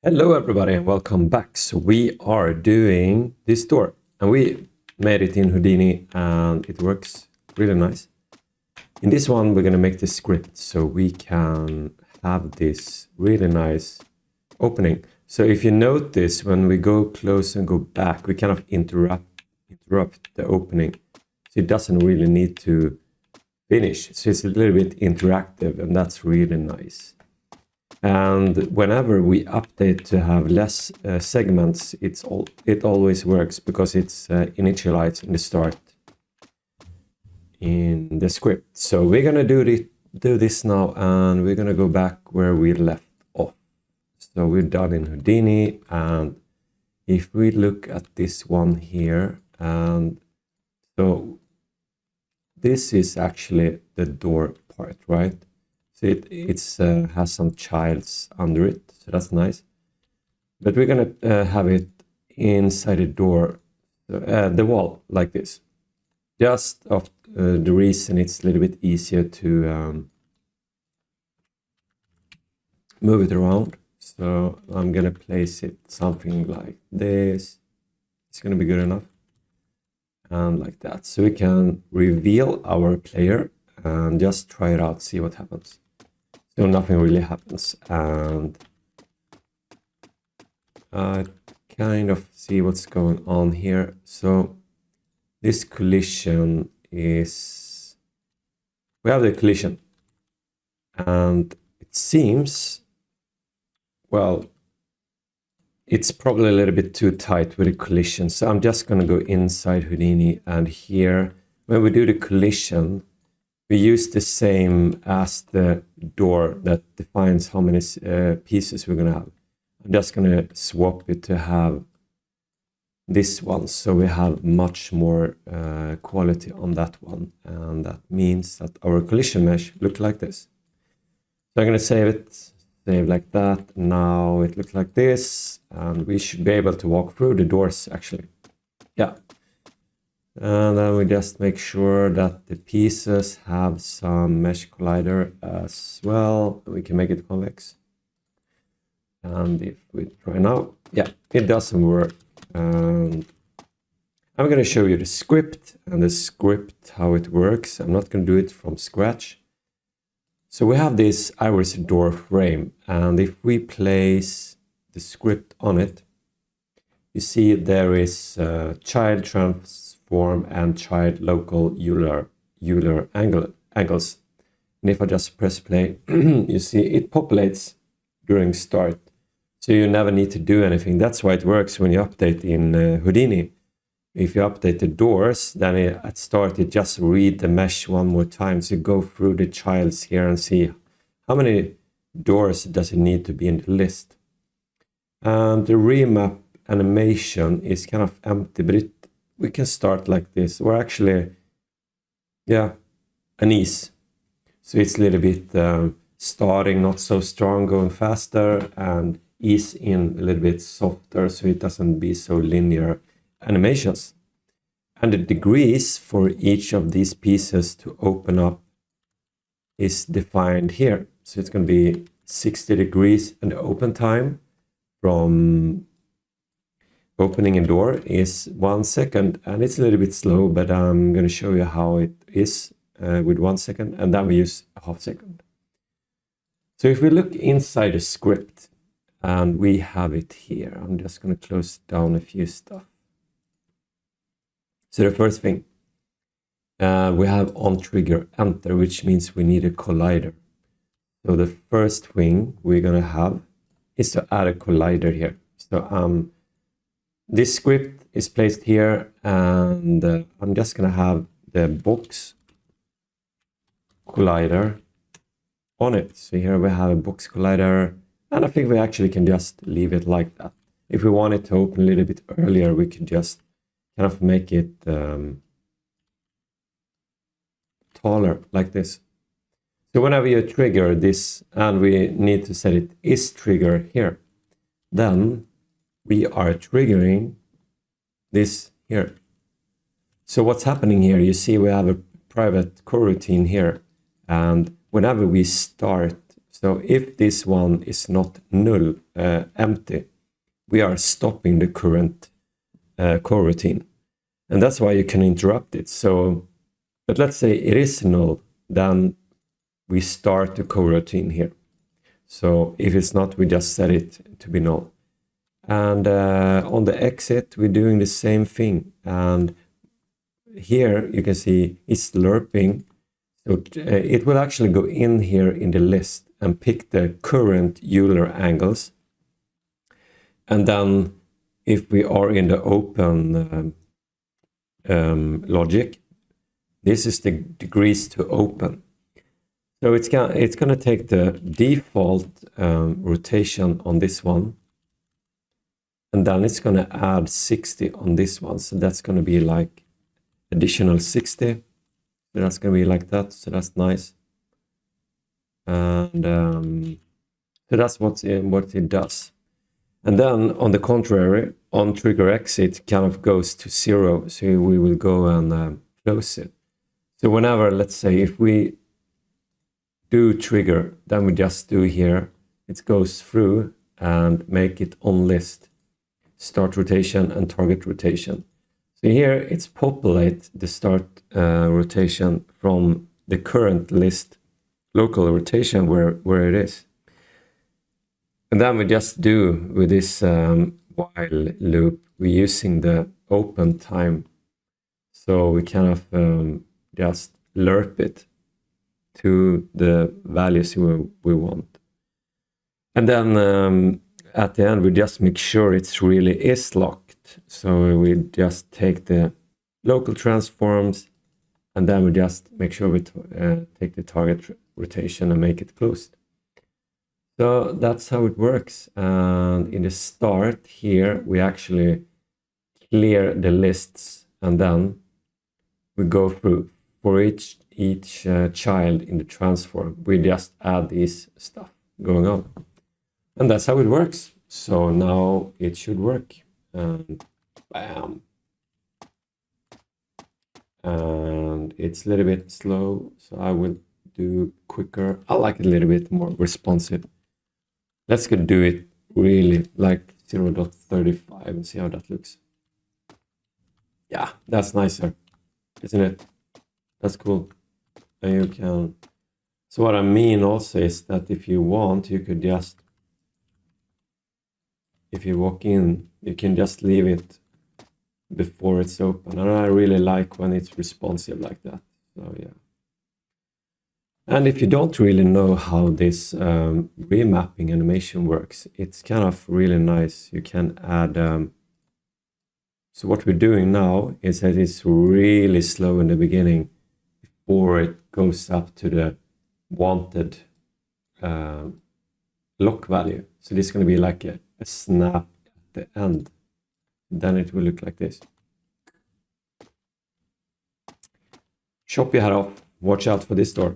Hello everybody and welcome back. So we are doing this door and we made it in Houdini and it works really nice. In this one we're going to make the script so we can have this really nice opening. So if you notice when we go close and go back we kind of interrupt the opening. So it doesn't really need to finish. So it's a little bit interactive and that's really nice. And whenever we update to have less segments, it always works because it's initialized in the start in the script. So we're gonna do this now, and we're gonna go back where we left off. So we're done in Houdini, and if we look at this one here, and so this is actually the door part, right? So it has some childs under it, so that's nice. But we're gonna have it inside the door, the wall, like this. Just of the reason it's a little bit easier to move it around. So I'm gonna place it something like this. It's gonna be good enough. And like that. So we can reveal our player and just try it out, see what happens. So nothing really happens, and I kind of see what's going on here. So this collision is, we have the collision, and it seems, well, it's probably a little bit too tight with the collision. So I'm just going to go inside Houdini, and here, when we do the collision, we use the same as the door that defines how many pieces we're going to have. I'm just going to swap it to have this one, so we have much more quality on that one, and that means that our collision mesh looks like this. So I'm going to save like that. Now it looks like this, and we should be able to walk through the doors actually. Yeah. And then we just make sure that the pieces have some mesh collider as well. We can make it convex. And if we try now, yeah, it doesn't work. And I'm going to show you the script how it works. I'm not going to do it from scratch. So we have this iris door frame, and if we place the script on it, you see there is child transform and child local Euler angles. And if I just press play, you see it populates during start. So you never need to do anything. That's why it works when you update in Houdini. If you update the doors, then at start it just read the mesh one more time. So you go through the childs here and see how many doors does it need to be in the list. And the remap animation is kind of empty, but we can start like this, or actually, yeah, an ease. So it's a little bit starting not so strong, going faster, and ease in a little bit softer, so it doesn't be so linear animations. And the degrees for each of these pieces to open up is defined here. So it's going to be 60 degrees, and the open time from opening a door is 1 second, and it's a little bit slow, but I'm going to show you how it is with 1 second, and then we use a half second. So if we look inside the script, and we have it here, I'm just going to close down a few stuff. So the first thing, we have on trigger enter, which means we need a collider. So the first thing we're going to have is to add a collider here. So this script is placed here, and I'm just going to have the box collider on it. So here we have a box collider, and I think we actually can just leave it like that. If we want it to open a little bit earlier, we can just kind of make it taller like this. So whenever you trigger this, and we need to set it is trigger here, then we are triggering this here. So what's happening here, you see we have a private coroutine here, and whenever we start, So if this one is not null, empty, we are stopping the current coroutine. And that's why you can interrupt it. So, but let's say it is null, then we start the coroutine here. So if it's not, we just set it to be null. And on the exit, we're doing the same thing. And here you can see it's lerping. So it will actually go in here in the list and pick the current Euler angles. And then if we are in the open logic, this is the degrees to open. So it's going to take the default rotation on this one. And then it's going to add 60 on this one. So that's going to be like additional 60. So that's going to be like that. So that's nice. And so that's what it does. And then on the contrary, on trigger X, it kind of goes to 0. So we will go and close it. So whenever, let's say, if we do trigger, then we just do here, it goes through and make it on list, start rotation and target rotation. So here it's populate the start rotation from the current list local rotation where it is. And then we just do with this while loop, we're using the open time. So we kind of just lerp it to the values we want. And then at the end, we just make sure it really is locked. So we just take the local transforms, and then we just make sure we take the target rotation and make it closed. So that's how it works. And in the start here, we actually clear the lists, and then we go through for each child in the transform. We just add this stuff going on. And that's how it works. So now it should work. And bam. And it's a little bit slow, so I will do quicker. I like it a little bit more responsive. Let's go do it really like 0.35 and see how that looks. Yeah, that's nicer, isn't it? That's cool. And you can... So what I mean also is that if you want, you could just... If you walk in, you can just leave it before it's open. And I really like when it's responsive like that. So yeah. And if you don't really know how this remapping animation works, it's kind of really nice. You can add... So what we're doing now is that it's really slow in the beginning before it goes up to the wanted lock value. So this is going to be like a snap at the end. Then it will look like this. Chop your head off. Watch out for this door.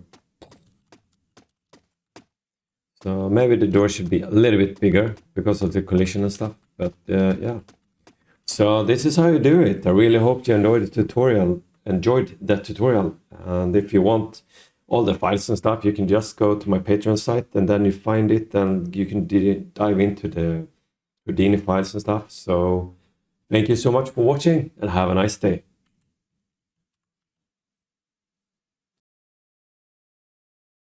So maybe the door should be a little bit bigger because of the collision and stuff. But yeah. So this is how you do it. I really hope you enjoyed the tutorial. And if you want all the files and stuff, you can just go to my Patreon site and then you find it and you can dive into the Houdini files and stuff. So thank you so much for watching and have a nice day.